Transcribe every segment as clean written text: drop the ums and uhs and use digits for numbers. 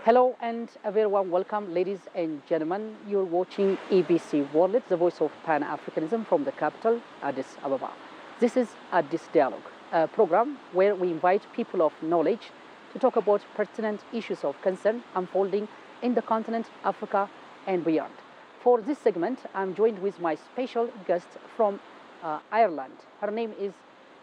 Hello and a very warm welcome, ladies and gentlemen. You're watching ABC World, the voice of Pan-Africanism from the capital, Addis Ababa. This is Addis Dialogue, a program where we invite people of knowledge to talk about pertinent issues of concern unfolding in the continent, Africa and beyond. For this segment, I'm joined with my special guest from Ireland. Her name is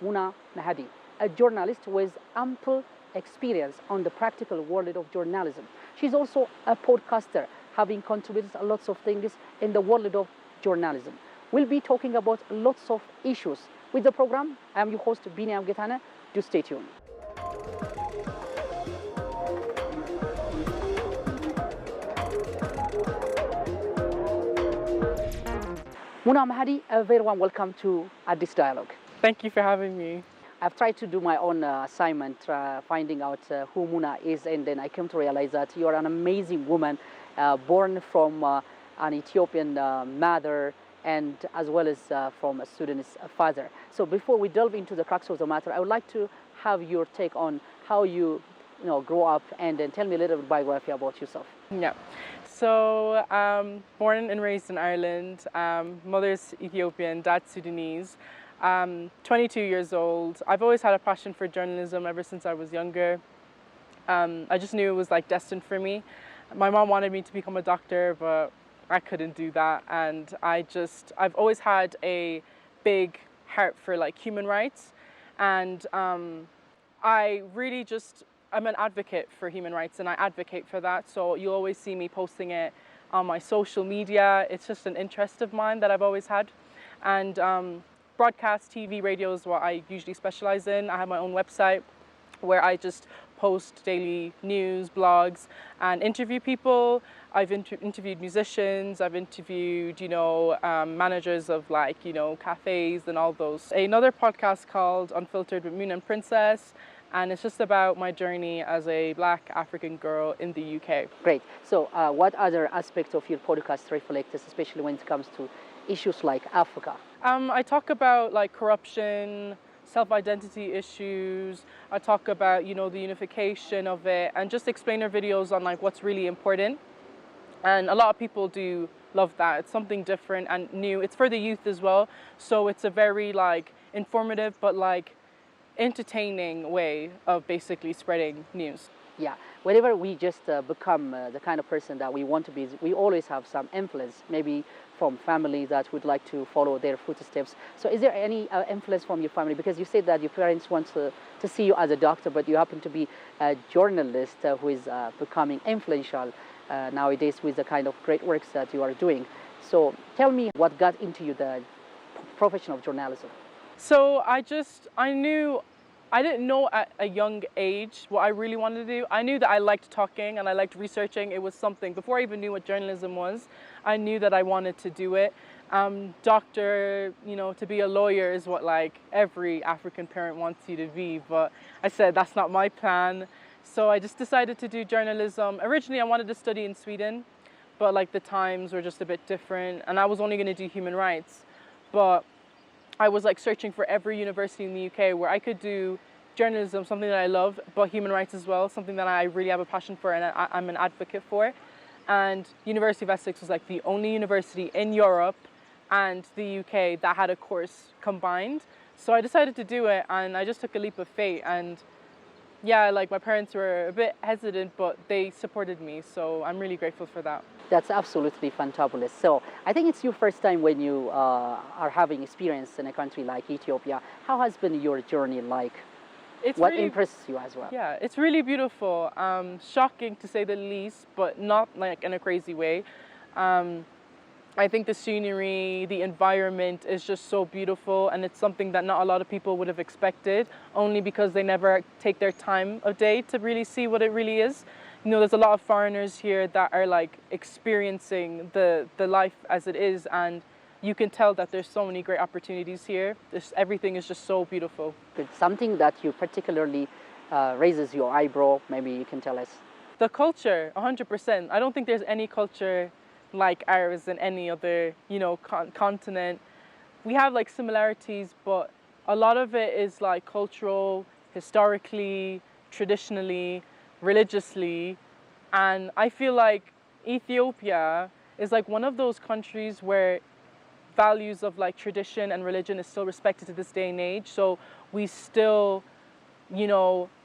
Mahadi, a journalist with ample experience on the practical world of journalism. She's also a podcaster, having contributed lots of things in the world of journalism. We'll be talking about lots of issues. With the program, I'm your host, Biniam Getana. Do stay tuned. Mahadi, a very warm welcome to Addis Dialogue. Thank you for having me. I've tried to do my own assignment, finding out who Muna is, and then I came to realize that you're an amazing woman, born from an Ethiopian mother, and as well as from a Sudanese father. So before we delve into the crux of the matter, I would like to have your take on how you grow up, and then tell me a little bit biography about yourself. Yeah. So, born and raised in Ireland, mother's Ethiopian, dad's Sudanese. 22 years old. I've always had a passion for journalism ever since I was younger. I just knew it was like destined for me. My mom wanted me to become a doctor, but I couldn't do that. And I've always had a big heart for like human rights. And I'm an advocate for human rights, and I advocate for that. So you'll always see me posting it on my social media. It's just an interest of mine that I've always had. And broadcast, TV, radio is what I usually specialize in. I have my own website where I just post daily news, blogs, and interview people. I've interviewed musicians. I've interviewed, managers of cafes and all those. Another podcast called Unfiltered with Moon and Princess, and it's just about my journey as a Black African girl in the UK. Great. So what other aspects of your podcast reflect this, especially when it comes to issues like Africa? I talk about like corruption, self-identity issues. I talk about, the unification of it, and just explain our videos on like what's really important. And a lot of people do love that. It's something different and new. It's for the youth as well. So it's a very like informative but like entertaining way of basically spreading news. Yeah, whenever we just become the kind of person that we want to be, we always have some influence, maybe from family that would like to follow their footsteps. So is there any influence from your family? Because you said that your parents want to see you as a doctor, but you happen to be a journalist who is becoming influential nowadays with the kind of great works that you are doing. So tell me what got into you the profession of journalism. So I didn't know at a young age what I really wanted to do. I knew that I liked talking and I liked researching. It was something, before I even knew what journalism was, I knew that I wanted to do it. Doctor, to be a lawyer is what like every African parent wants you to be, but I said that's not my plan. So I just decided to do journalism. Originally I wanted to study in Sweden, but like the times were just a bit different, and I was only going to do human rights. But I was like searching for every university in the UK where I could do journalism, something that I love, but human rights as well, something that I really have a passion for and I'm an advocate for. And University of Essex was like the only university in Europe and the UK that had a course combined. So I decided to do it, and I just took a leap of faith. And yeah, like my parents were a bit hesitant, but they supported me. So I'm really grateful for that. That's absolutely fantabulous. So I think it's your first time when you are having experience in a country like Ethiopia. How has been your journey like? What really impressed you as well? Yeah, it's really beautiful. Shocking to say the least, but not like in a crazy way. I think the scenery, the environment is just so beautiful, and it's something that not a lot of people would have expected, only because they never take their time of day to really see what it really is. There's a lot of foreigners here that are like experiencing the life as it is, and you can tell that there's so many great opportunities here. Everything is just so beautiful. Something that you particularly raises your eyebrow, maybe you can tell us. The culture, 100%. I don't think there's any culture like ours in any other, continent. We have like similarities, but a lot of it is like cultural, historically, traditionally, religiously. And I feel like Ethiopia is like one of those countries where values of like tradition and religion is still respected to this day and age. So we still,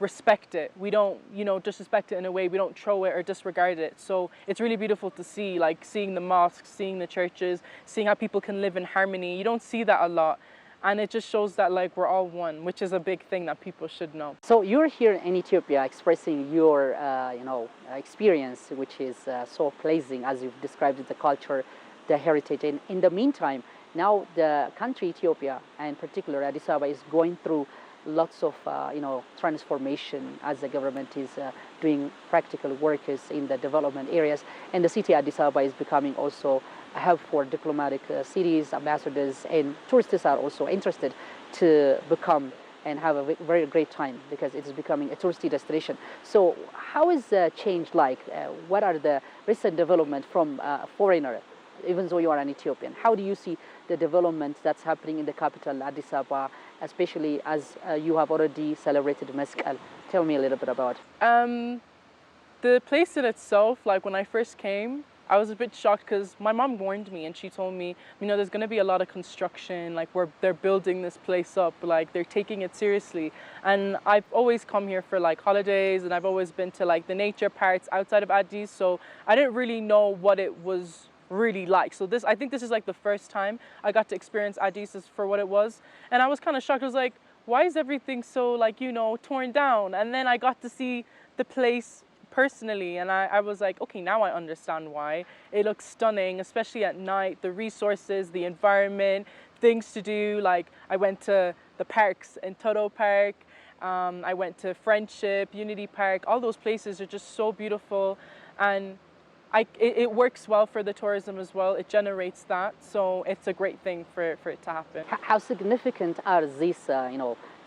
respect it. We don't, disrespect it in a way. We don't throw it or disregard it. So it's really beautiful to see, like seeing the mosques, seeing the churches, seeing how people can live in harmony. You don't see that a lot. And it just shows that like we're all one, which is a big thing that people should know. So you're here in Ethiopia expressing your, experience, which is so pleasing, as you've described it, the culture, the heritage. And in the meantime, now the country Ethiopia, and in particular Addis Ababa, is going through lots of, transformation as the government is doing practical works in the development areas. And the city Addis Ababa is becoming also a hub for diplomatic cities, ambassadors, and tourists are also interested to become and have a very great time because it is becoming a touristy destination. So how is the change like? What are the recent developments from a foreigner, even though you are an Ethiopian? How do you see the development that's happening in the capital, Addis Ababa, especially as you have already celebrated Mescal? Tell me a little bit about it. The place in itself, like when I first came, I was a bit shocked because my mom warned me and she told me, there's going to be a lot of construction, like they're building this place up, like they're taking it seriously. And I've always come here for like holidays and I've always been to like the nature parts outside of Addis, so I didn't really know what it was really like. So I think this is like the first time I got to experience Addis for what it was. And I was kind of shocked. I was like, why is everything so like, torn down? And then I got to see the place personally and I was like, okay, now I understand why. It looks stunning, especially at night, the resources, the environment, things to do. Like I went to the parks in Toto Park, I went to Friendship, Unity Park. All those places are just so beautiful, and it works well for the tourism as well. It generates that, so it's a great thing for it to happen. How significant are these,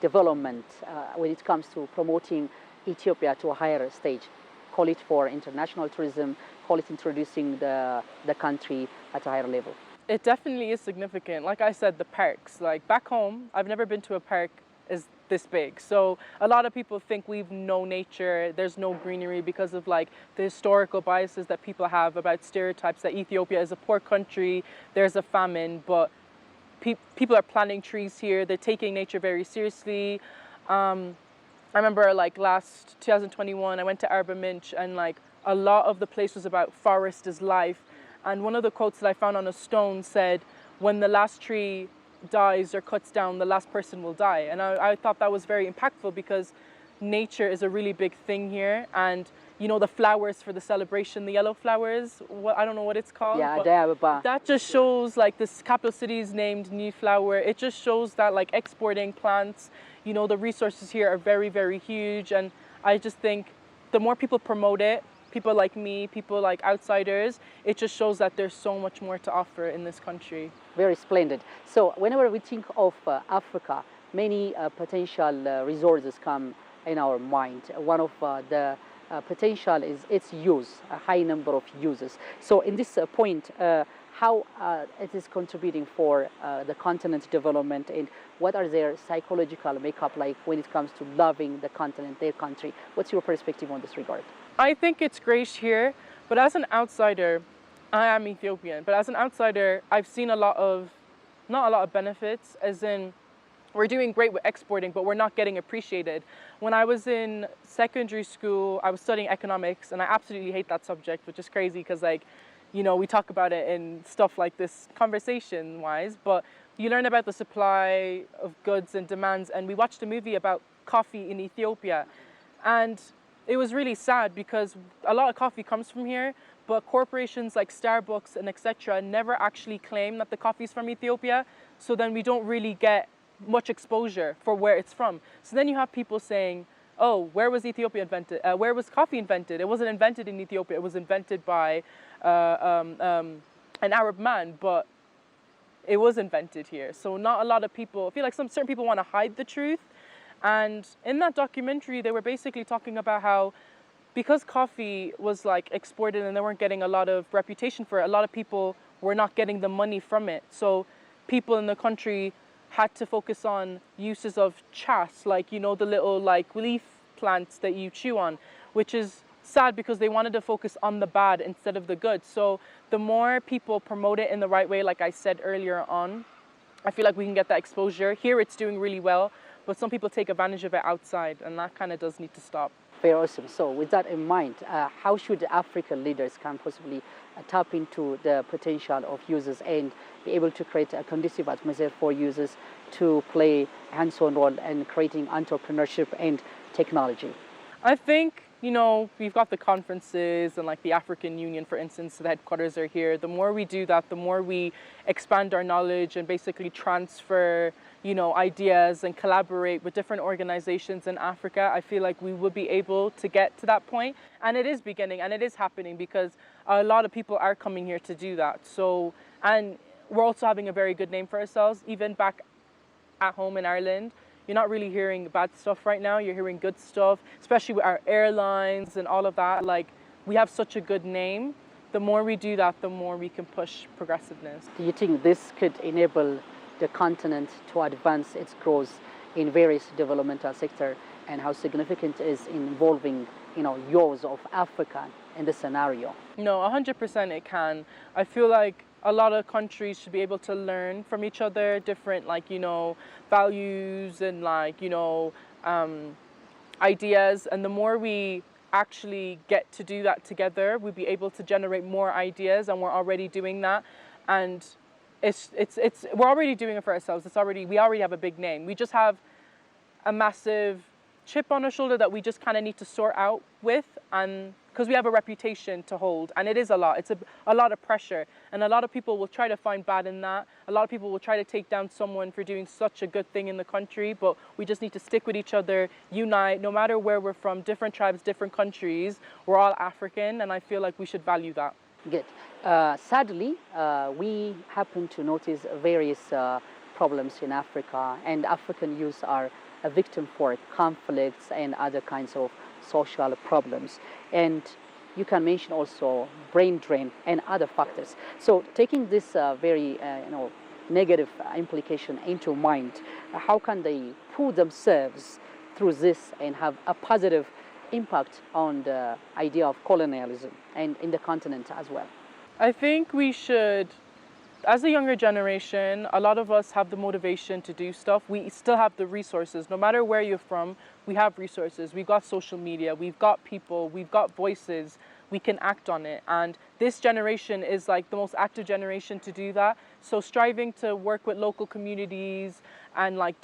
development when it comes to promoting Ethiopia to a higher stage? Call it for international tourism, call it introducing the country at a higher level. It definitely is significant. Like I said, the parks. Like back home, I've never been to a park as this big. So a lot of people think we've no nature, there's no greenery because of like the historical biases that people have about stereotypes that Ethiopia is a poor country, there's a famine, but people are planting trees here, they're taking nature very seriously. I remember like last 2021, I went to Arba Minch and like a lot of the place was about forest is life. And one of the quotes that I found on a stone said, when the last tree dies or cuts down, the last person will die. And I thought that was very impactful because nature is a really big thing here. And the flowers for the celebration, the yellow flowers, I don't know what it's called. Yeah, that just shows like this capital city is named New Flower. It just shows that like exporting plants, the resources here are very, very huge. And I just think the more people promote it, people like me, people like outsiders, it just shows that there's so much more to offer in this country. Very splendid. So whenever we think of Africa, many potential resources come in our mind. One of the potential is its use, a high number of uses. So in this point, how it is contributing for the continent's development, and what are their psychological makeup like when it comes to loving the continent, their country? What's your perspective on this regard? I think it's great here, but as an outsider, I am Ethiopian, but as an outsider, I've seen not a lot of benefits, as in we're doing great with exporting, but we're not getting appreciated. When I was in secondary school, I was studying economics, and I absolutely hate that subject, which is crazy because we talk about it in stuff like this conversation-wise, but you learn about the supply of goods and demands, and we watched a movie about coffee in Ethiopia, and it was really sad because a lot of coffee comes from here, but corporations like Starbucks and etc. never actually claim that the coffee is from Ethiopia, so then we don't really get much exposure for where it's from. So then you have people saying, oh, where was Ethiopia invented? Where was coffee invented? It wasn't invented in Ethiopia, it was invented by an Arab man, but it was invented here. So not a lot of people, I feel like certain people want to hide the truth. And in that documentary, they were basically talking about how because coffee was like exported and they weren't getting a lot of reputation for it, a lot of people were not getting the money from it. So people in the country had to focus on uses of chas, like, the little like leaf plants that you chew on, which is sad because they wanted to focus on the bad instead of the good. So the more people promote it in the right way, like I said earlier on, I feel like we can get that exposure. Here it's doing really well, but some people take advantage of it outside, and that kind of does need to stop. Very awesome. So with that in mind, how should African leaders can possibly tap into the potential of users and be able to create a conducive atmosphere for users to play a hands-on role in creating entrepreneurship and technology? I think, you know, we've got the conferences and like the African Union, for instance, the headquarters are here. The more we do that, the more we expand our knowledge and basically transfer, you know, ideas and collaborate with different organizations in Africa. I feel like we would be able to get to that point. And it is beginning and it is happening because a lot of people are coming here to do that. So, and we're also having a very good name for ourselves, even back at home in Ireland. You're not really hearing bad stuff right now. You're hearing good stuff, especially with our airlines and all of that. Like, we have such a good name. The more we do that, the more we can push progressiveness. Do you think this could enable the continent to advance its growth in various developmental sectors, and how significant is involving, you know, yours of Africa in this scenario? No, 100% it can. I feel like a lot of countries should be able to learn from each other, different, like, you know, values and like, you know, ideas. And the more we actually get to do that together, we'll be able to generate more ideas, and we're already doing that. And we're already doing it for ourselves. We already have a big name. We just have a massive chip on our shoulder that we just kind of need to sort out with, and because we have a reputation to hold, and it is a lot. It's a lot of pressure, and a lot of people will try to find bad in that. A lot of people will try to take down someone for doing such a good thing in the country, but we just need to stick with each other, unite, no matter where we're from, different tribes, different countries. We're all African, and I feel like we should value that. Good. Sadly, we happen to notice various problems in Africa, and African youth are a victim for conflicts and other kinds of social problems. And you can mention also brain drain and other factors. So taking this very negative implication into mind, how can they pull themselves through this and have a positive impact on the idea of colonialism and in the continent as well? I think we should, as a younger generation, a lot of us have the motivation to do stuff. We still have the resources. No matter where you're from, we have resources. We've got social media, we've got people, we've got voices. We can act on it. And this generation is like the most active generation to do that. So striving to work with local communities and like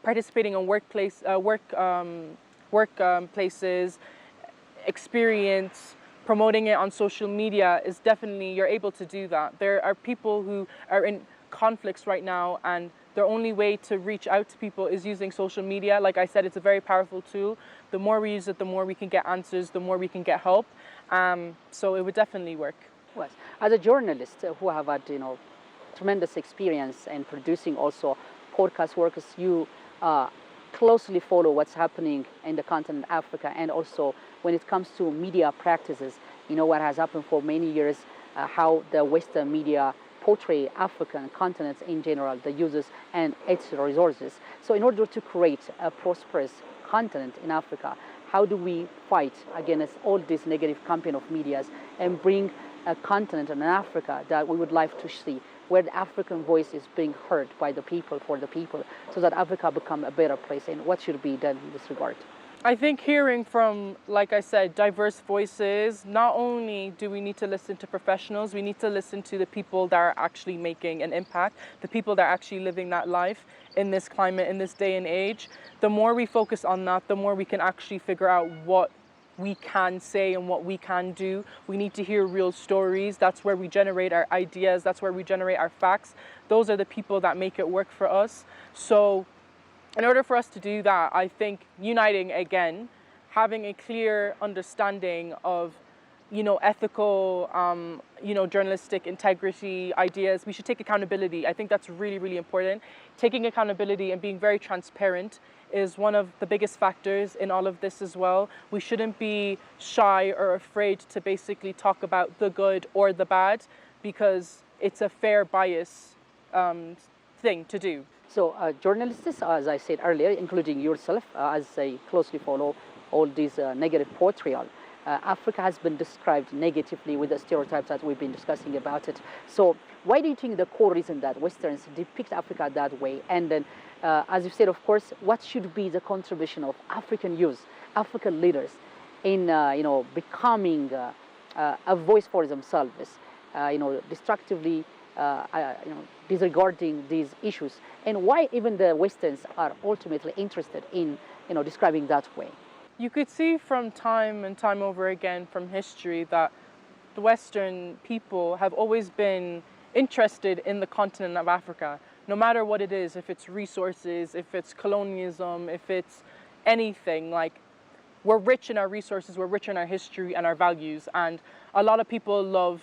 participating in places, experience, promoting it on social media is definitely, you're able to do that. There are people who are in conflicts right now, and their only way to reach out to people is using social media. Like I said, it's a very powerful tool. The more we use it, the more we can get answers, the more we can get help. So it would definitely work. Yes. As a journalist who have had tremendous experience in producing also podcast works, you closely follow what's happening in the continent of Africa, and also when it comes to media practices, you know what has happened for many years, how the Western media portray African continents in general, the users and its resources. So in order to create a prosperous continent in Africa, how do we fight against all this negative campaign of medias and bring a continent in Africa that we would like to see, where the African voice is being heard by the people, for the people, so that Africa become a better place? And what should be done in this regard? I think hearing from, like I said, diverse voices, not only do we need to listen to professionals, we need to listen to the people that are actually making an impact, the people that are actually living that life in this climate, in this day and age. The more we focus on that, the more we can actually figure out what we can say and what we can do. We need to hear real stories. That's where we generate our ideas. That's where we generate our facts. Those are the people that make it work for us. So in order for us to do that, I think uniting again, having a clear understanding of, ethical, journalistic integrity, ideas. We should take accountability. I think that's really, really important. Taking accountability and being very transparent is one of the biggest factors in all of this as well. We shouldn't be shy or afraid to basically talk about the good or the bad, because it's a fair bias thing to do. So journalists, as I said earlier, including yourself, as I closely follow all these negative portrayal, Africa has been described negatively with the stereotypes that we've been discussing about it. So why do you think the core reason that Westerns depict Africa that way? And then, as you said, of course, what should be the contribution of African youth, African leaders, in becoming a voice for themselves, destructively, disregarding these issues, and why even the Westerns are ultimately interested in describing that way? You could see from time and time over again from history that the Western people have always been interested in the continent of Africa, no matter what it is, if it's resources, if it's colonialism, if it's anything. Like, we're rich in our resources, we're rich in our history and our values, and a lot of people love,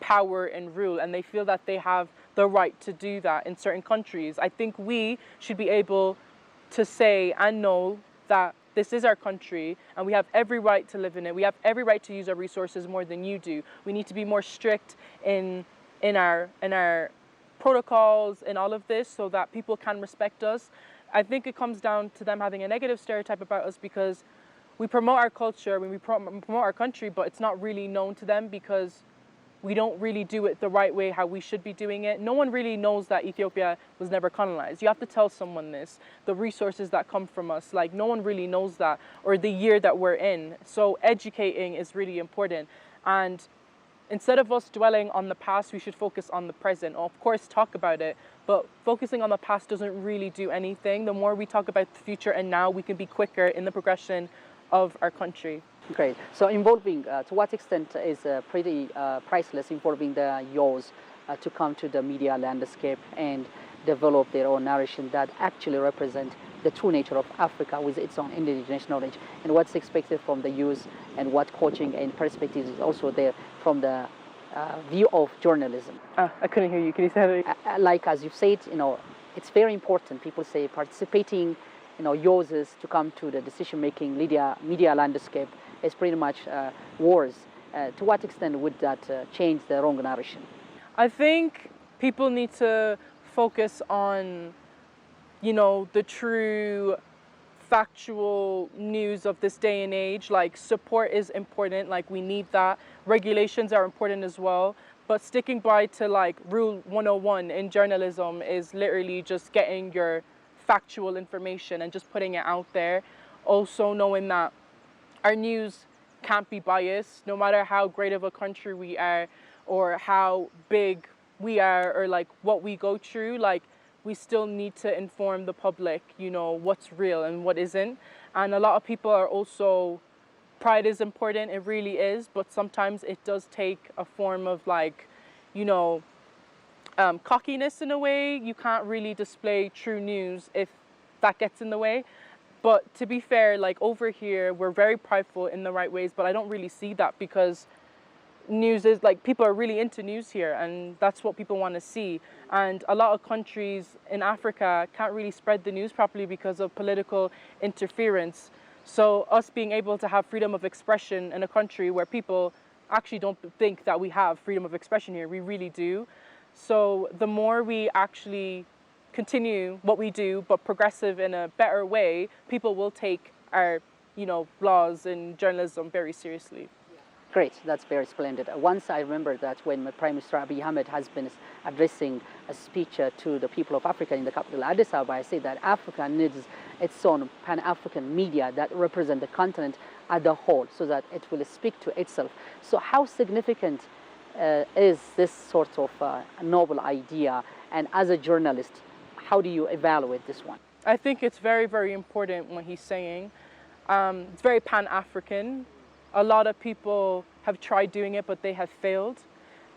power and rule, and they feel that they have the right to do that in certain countries. I think we should be able to say and know that this is our country and we have every right to live in it. We have every right to use our resources more than you do. We need to be more strict in our protocols and all of this so that people can respect us. I think it comes down to them having a negative stereotype about us because we promote our culture, when we promote our country, but it's not really known to them because we don't really do it the right way, how we should be doing it. No one really knows that Ethiopia was never colonized. You have to tell someone this, the resources that come from us. Like, no one really knows that, or the year that we're in. So educating is really important. And instead of us dwelling on the past, we should focus on the present. Of course, talk about it, but focusing on the past doesn't really do anything. The more we talk about the future and now, we can be quicker in the progression of our country. Great. So involving, to what extent is pretty priceless, involving the youth to come to the media landscape and develop their own narration that actually represent the true nature of Africa with its own indigenous knowledge, and what's expected from the youth, and what coaching and perspectives is also there from the view of journalism. I couldn't hear you. Can you say that? Like as you said, it's very important. People say participating, youths to come to the decision-making media landscape is pretty much wars. To what extent would that change the wrong narration? I think people need to focus on, the true factual news of this day and age. Like, support is important, like we need that. Regulations are important as well. But sticking by to like rule 101 in journalism is literally just getting your factual information and just putting it out there. Also knowing that our news can't be biased, no matter how great of a country we are or how big we are or like what we go through. Like, we still need to inform the public, what's real and what isn't. And a lot of people are also, pride is important, it really is, but sometimes it does take a form of like, cockiness in a way. You can't really display true news if that gets in the way. But to be fair, like over here, we're very prideful in the right ways, but I don't really see that because news is like, people are really into news here and that's what people want to see. And a lot of countries in Africa can't really spread the news properly because of political interference. So us being able to have freedom of expression in a country where people actually don't think that we have freedom of expression here, we really do. So the more we actually continue what we do, but progressive in a better way, people will take our, laws in journalism very seriously. Great, that's very splendid. Once I remember that when Prime Minister Abiy Ahmed has been addressing a speech to the people of Africa in the capital Addis Ababa, I say that Africa needs its own Pan-African media that represent the continent as a whole so that it will speak to itself. So how significant is this sort of noble idea, and as a journalist, how do you evaluate this one? I think it's very, very important what he's saying. It's very Pan-African. A lot of people have tried doing it, but they have failed.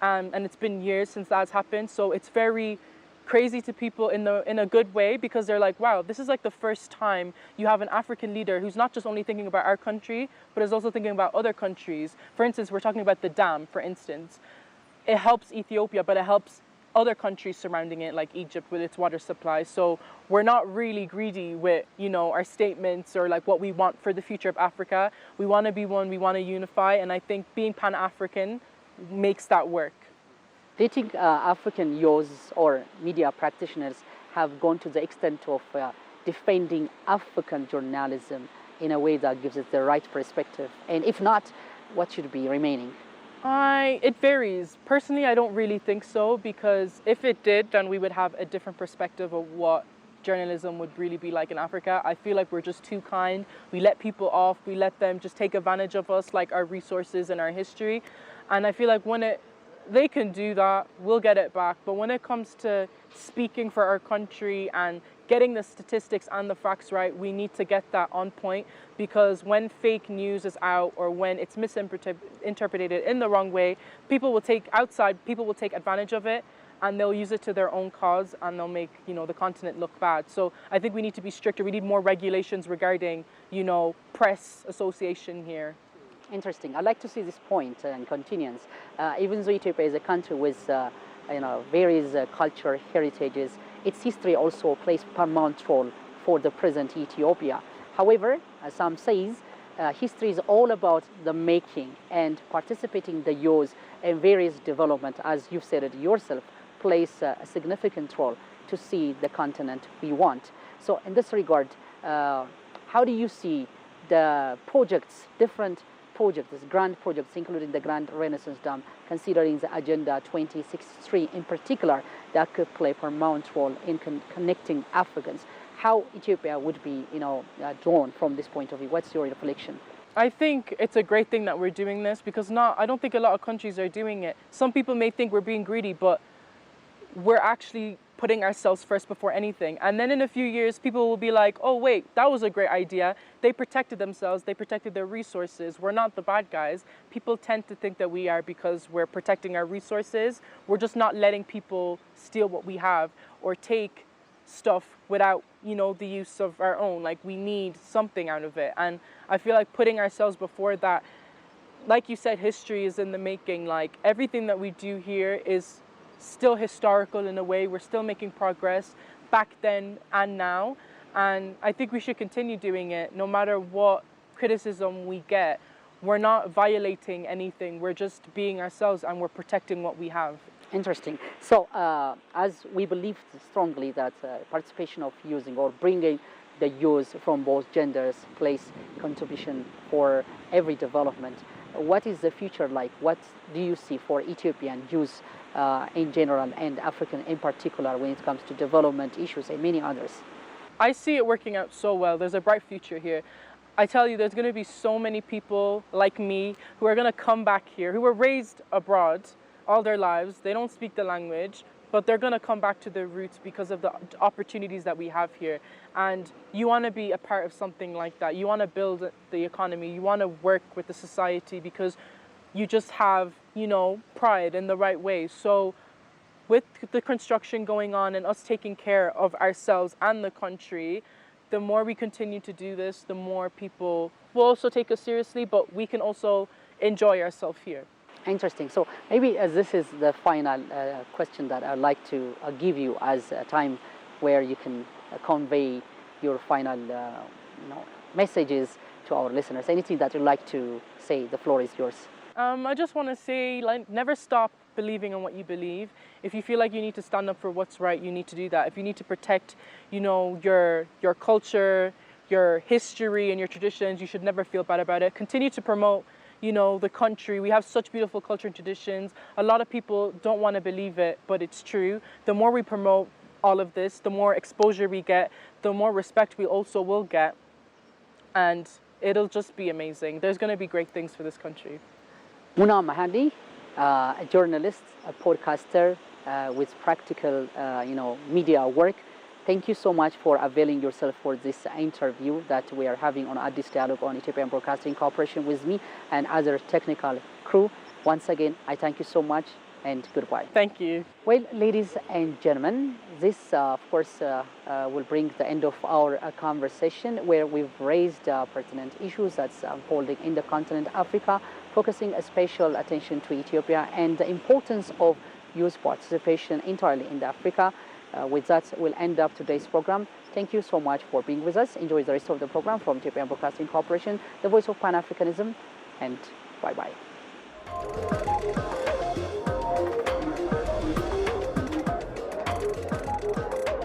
And it's been years since that's happened. So it's very crazy to people in a good way, because they're like, wow, this is like the first time you have an African leader who's not just only thinking about our country, but is also thinking about other countries. For instance, we're talking about the dam, for instance. It helps Ethiopia, but it helps other countries surrounding it, like Egypt with its water supply. So we're not really greedy with, our statements or like what we want for the future of Africa. We want to be one, we want to unify, and I think being Pan-African makes that work. Do you think African youths or media practitioners have gone to the extent of defending African journalism in a way that gives it the right perspective? And if not, what should be remaining? It varies. Personally, I don't really think so, because if it did, then we would have a different perspective of what journalism would really be like in Africa. I feel like we're just too kind. We let people off. We let them just take advantage of us, like our resources and our history. And I feel like they can do that, we'll get it back. But when it comes to speaking for our country and getting the statistics and the facts right, we need to get that on point, because when fake news is out or when it's misinterpreted in the wrong way, people will take advantage of it, and they'll use it to their own cause, and they'll make, the continent look bad. So I think we need to be stricter. We need more regulations regarding, press association here. Interesting. I'd like to see this point and continuance. Even though Ethiopia is a country with various cultural heritages, its history also plays paramount role for the present Ethiopia. However, as some says, history is all about the making, and participating the youth in various development, as you've said it yourself, plays a significant role to see the continent we want. So in this regard, how do you see the projects, different projects, grand projects, including the Grand Renaissance Dam, considering the Agenda 2063 in particular, that could play a paramount role in connecting Africans? How Ethiopia would be, drawn from this point of view? What's your reflection? I think it's a great thing that we're doing this, because I don't think a lot of countries are doing it. Some people may think we're being greedy, but we're actually putting ourselves first before anything. And then in a few years, people will be like, oh, wait, that was a great idea. They protected themselves. They protected their resources. We're not the bad guys. People tend to think that we are, because we're protecting our resources. We're just not letting people steal what we have or take stuff without, the use of our own. Like, we need something out of it. And I feel like putting ourselves before that, like you said, history is in the making. Like, everything that we do here is still historical in a way. We're still making progress back then and now. And I think we should continue doing it no matter what criticism we get. We're not violating anything. We're just being ourselves, and we're protecting what we have. Interesting. So as we believe strongly that participation of using or bringing the youth from both genders plays contribution for every development, what is the future like? What do you see for Ethiopian youth in general, and African in particular, when it comes to development issues and many others? I see it working out so well. There's a bright future here. I tell you, there's going to be so many people like me who are going to come back here, who were raised abroad all their lives. They don't speak the language, but they're going to come back to their roots because of the opportunities that we have here. And you want to be a part of something like that. You want to build the economy. You want to work with the society, because you just have, pride in the right way. So with the construction going on and us taking care of ourselves and the country, the more we continue to do this, the more people will also take us seriously, but we can also enjoy ourselves here. Interesting. So maybe this is the final question that I'd like to give you as a time where you can convey your final messages to our listeners. Anything that you'd like to say, the floor is yours. I just want to say, never stop believing in what you believe. If you feel like you need to stand up for what's right, you need to do that. If you need to protect, your culture, your history and your traditions, you should never feel bad about it. Continue to promote, the country. We have such beautiful culture and traditions. A lot of people don't want to believe it, but it's true. The more we promote all of this, the more exposure we get, the more respect we also will get. And it'll just be amazing. There's going to be great things for this country. Muna Mahadi, a journalist, a podcaster with practical, media work. Thank you so much for availing yourself for this interview that we are having on Addis Dialogue on Ethiopian Broadcasting Corporation with me and other technical crew. Once again, I thank you so much, and goodbye. Thank you. Well, ladies and gentlemen, this, of course, will bring the end of our conversation, where we've raised pertinent issues that's unfolding in the continent Africa, focusing a special attention to Ethiopia and the importance of youth participation entirely in Africa. With that, we'll end up today's program. Thank you so much for being with us. Enjoy the rest of the program from Ethiopian Broadcasting Corporation, the voice of Pan-Africanism, and bye-bye.